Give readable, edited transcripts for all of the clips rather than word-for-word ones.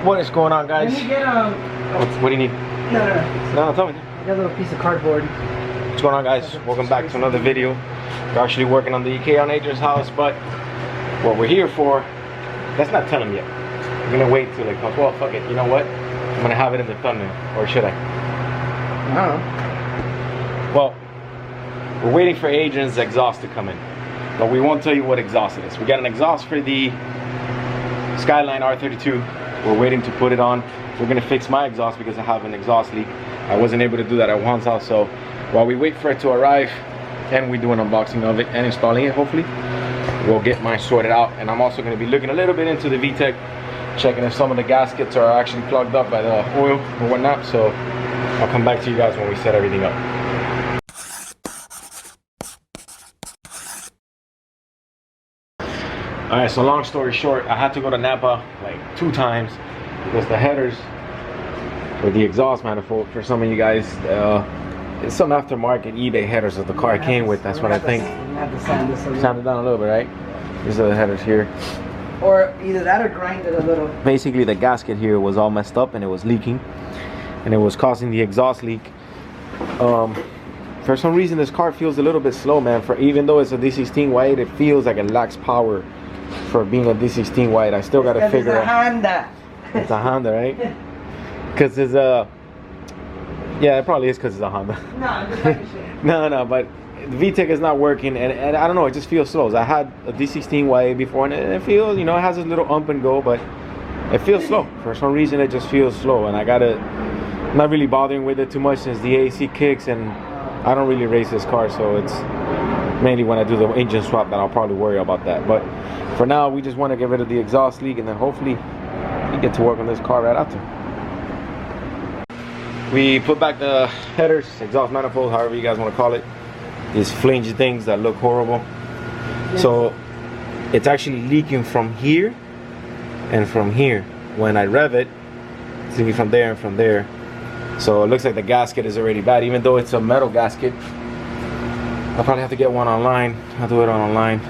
What is going on, guys? Can you get what do you need? No, tell me. I got a little piece of cardboard. What's going on, guys? Welcome back to another video. We're actually working on the EK on Adrian's house, but what we're here for, let's not tell him yet. We're gonna wait till it comes. Well, fuck it. You know what? I'm gonna have it in the thumbnail, or should I? I don't know. Well, we're waiting for Adrian's exhaust to come in, but we won't tell you what exhaust it is. We got an exhaust for the Skyline R32. We're waiting to put it on. We're gonna fix my exhaust because I have an exhaust leak. I wasn't able to do that at Juan's house, so while we wait for it to arrive and we do an unboxing of it and installing it, hopefully, we'll get mine sorted out. And I'm also gonna be looking a little bit into the VTEC, checking if some of the gaskets are actually plugged up by the oil or whatnot. So I'll come back to you guys when we set everything up. Alright, so long story short, I had to go to Napa like 2 times because the headers for the exhaust manifold, for some of you guys, it's some aftermarket eBay headers that the car came with. That's what I think. Sand it down a little bit, right? These are the headers here. Or either that or grind it a little. Basically, the gasket here was all messed up and it was leaking, and it was causing the exhaust leak. For some reason, this car feels a little bit slow, man. For even though it's a D16 white, it feels like it lacks power for being a D16 white. I still got to figure out. It's a Honda. It's a Honda, right? Because it's a... Yeah, it probably is because it's a Honda. No, I'm just talking shit. No, but the VTEC is not working, and I don't know, it just feels slow. I had a D16 YA before, and it feels, you know, it has a little ump and go, but it feels slow. For some reason, it just feels slow, and I'm not really bothering with it too much since the AC kicks, and I don't really race this car, so it's mainly when I do the engine swap that I'll probably worry about that. But for now, we just want to get rid of the exhaust leak, and then hopefully we get to work on this car right after. We put back the headers, exhaust manifold, however you guys want to call it. These flingy things that look horrible. Yes. So it's actually leaking from here and from here. When I rev it, it's leaking from there and from there. So it looks like the gasket is already bad, even though it's a metal gasket. I'll probably have to get one online. I'll do it online.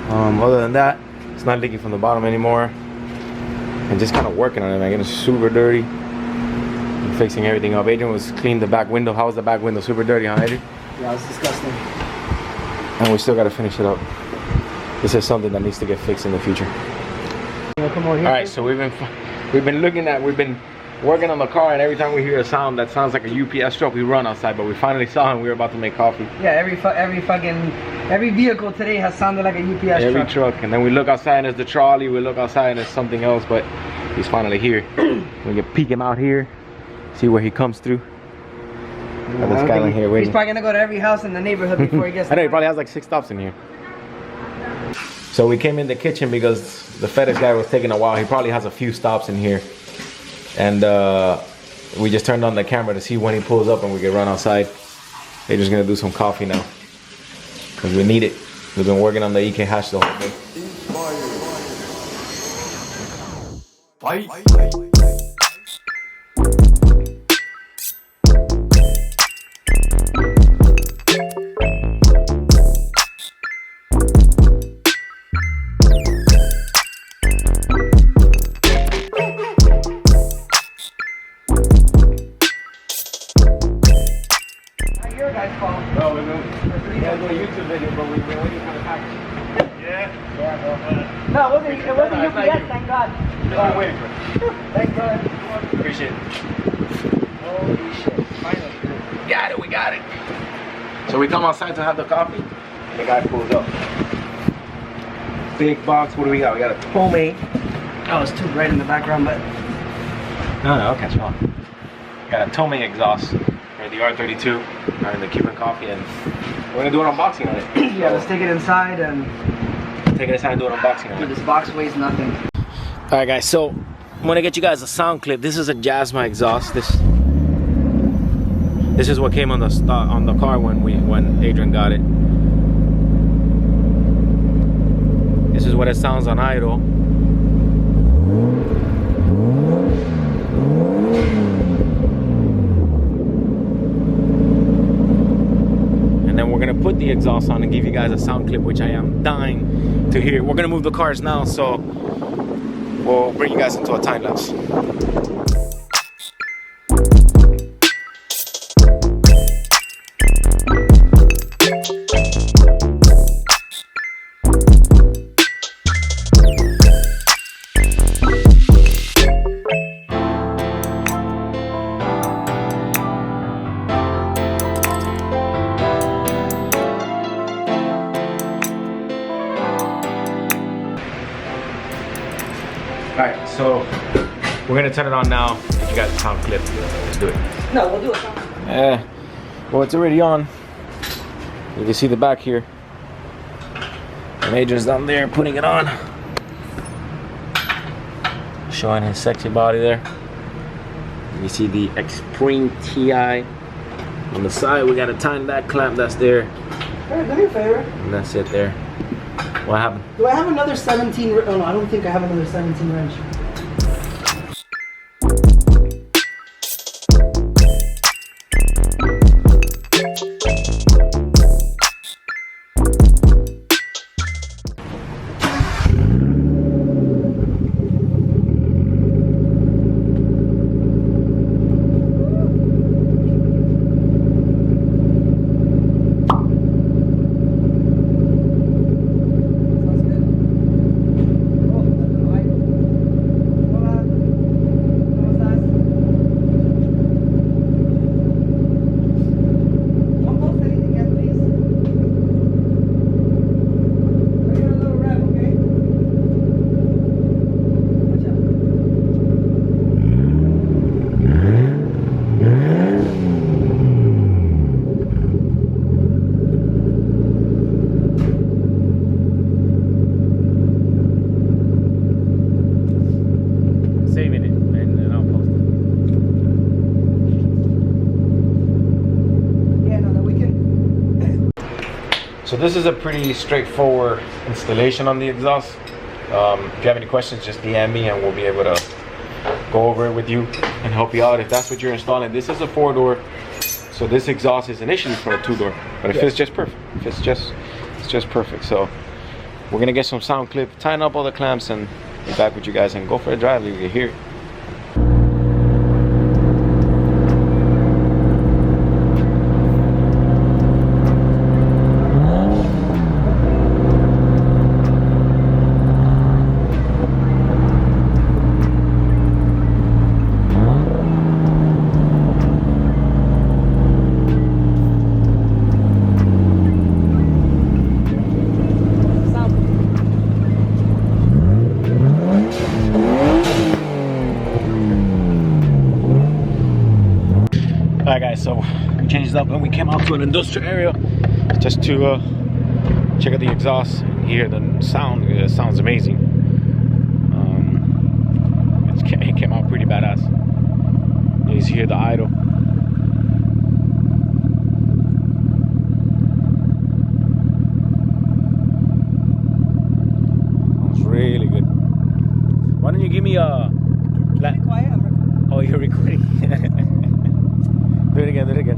Other than that, it's not leaking from the bottom anymore. And just kind of working on it, man. Getting super dirty. I'm fixing everything up. Adrian was cleaning the back window. How was the back window? Super dirty, huh, Adrian? Yeah, it's disgusting. And we still got to finish it up. This is something that needs to get fixed in the future. Come on here. All right, so we've been working on the car, and every time we hear a sound that sounds like a UPS truck, we run outside. But we finally saw him. We were about to make coffee. Yeah, every vehicle today has sounded like a UPS truck. Every truck, and then we look outside and it's the trolley. We look outside and it's something else, but he's finally here. We can peek him out here, see where he comes through. The Skyline here waiting. He's probably gonna go to every house in the neighborhood before he gets I know, he probably has like 6 stops in here. So we came in the kitchen because the FedEx guy was taking a while. He probably has a few stops in here. And we just turned on the camera to see when he pulls up and we can run outside. They're just gonna do some coffee now, because we need it. We've been working on the EK hash the whole day. Bye. No, we're doing a YouTube video, but we've been waiting for the package. Yeah? No, it wasn't UPS, thank God. Just been waiting for it. Thank God. Appreciate it. Holy shit, finally. We got it. So we come outside to have the coffee, and the guy pulls up. Big box, what do we got? We got a Tomei. Oh, it's too bright in the background, but... No, I'll catch on. Got a Tomei exhaust for the R32. I'm in the Cuban coffee, and we're gonna do an unboxing on it. Yeah, let's take it inside and... Take it inside and do an unboxing on it. This box weighs nothing. Alright guys, so I'm gonna get you guys a sound clip. This is a Jasma exhaust. This is what came on the car when Adrian got it. This is what it sounds on idle. And then we're gonna put the exhaust on and give you guys a sound clip, which I am dying to hear. We're gonna move the cars now, so we'll bring you guys into a time lapse. Alright, so we're gonna turn it on now. If you got the sound clip, let's do it. No, we'll do it. Well, it's already on. You can see the back here. And Adrian's down there putting it on. Showing his sexy body there. You see the Xpring TI. On the side, we got a time back clamp that's there. Alright, do me a favor. And that's it there. What happened? Do I have another 17? Oh no, I don't think I have another 17 wrench. So this is a pretty straightforward installation on the exhaust. If you have any questions, just DM me and we'll be able to go over it with you and help you out if that's what you're installing. This is a 4-door, so this exhaust is initially for a 2-door, but it fits just perfect. It's just perfect. So we're gonna get some sound clip, tighten up all the clamps, and be back with you guys and go for a drive. You can hear it. Alright guys, so we changed it up and we came out to an industrial area just to check out the exhaust and hear the sound. It sounds amazing. It came out pretty badass. You hear the idle. Sounds really good. Why don't you give me a... Be quiet, I'm recording. Oh, you're recording. Do it again, do it again.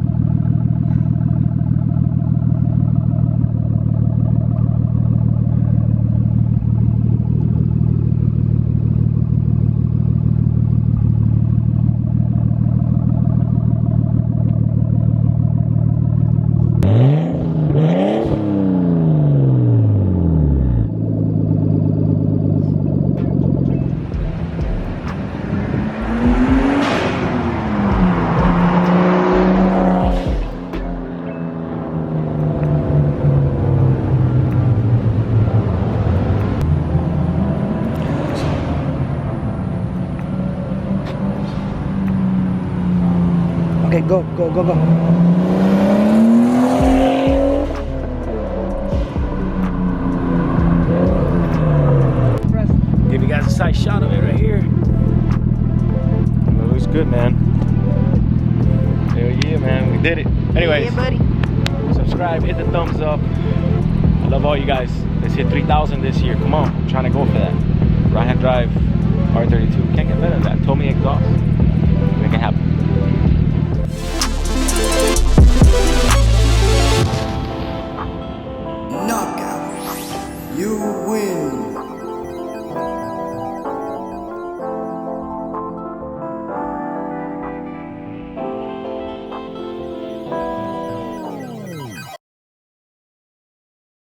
Okay, go. Give you guys a sight shot of it right here. It looks good, man. Hell yeah, man, we did it. Anyways, Yeah, buddy. subscribe, hit the thumbs up. I love all you guys. Let's hit 3,000 this year. Come on, I'm trying to go for that. Right hand drive, R32. Can't get better.